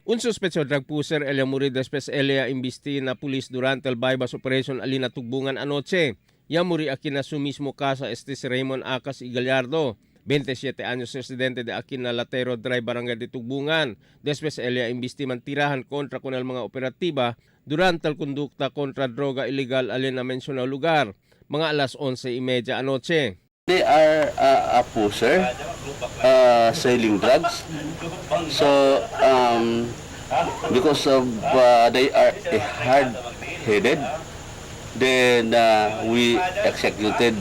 Un sospecho drug pusher el muri después ella imbesti na pulis durante el bypass operation alina tugbungan anoche. Yamuri aquí na su mismo casa si Raymond Acas y Gallardo, 27 años residente de aquí na Latero Drive Barangay de Tugbungan. Después ella imbesti man tirahan kontra con el mga operatiba durante el kondukta kontra droga illegal alin na mensyonal lugar, mga alas 11:30 anoche. They are a pusher selling drugs. So because of they are hard-headed, then we executed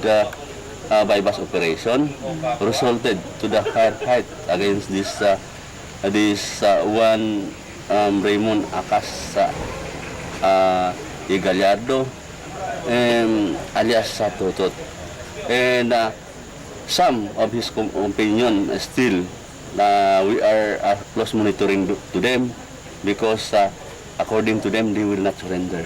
bypass operation, resulted to the hard fight against this one Raymond Acas Gallardo, alias Satotot. And some of his opinion still we are close monitoring to them because according to them they will not surrender.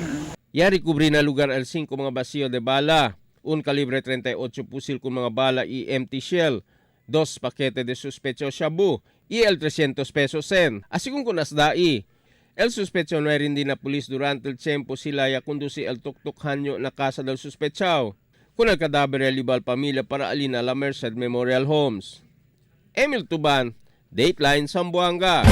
Yari kubri na lugar el 5 mga basyo de bala, un calibre 38 pusil kung mga bala y empty shell, 2 pakete de suspecho shabu y el 300 pesos sen. Así kung kunasdai, el suspecho no rin din na pulis durante el tiempo sila ya kundusi el tuktuk hanyo na casa del suspechao. Con el cadáver de libal pamilya para alina la Merced Memorial Homes. Emil Tuban, Dateline Zamboanga.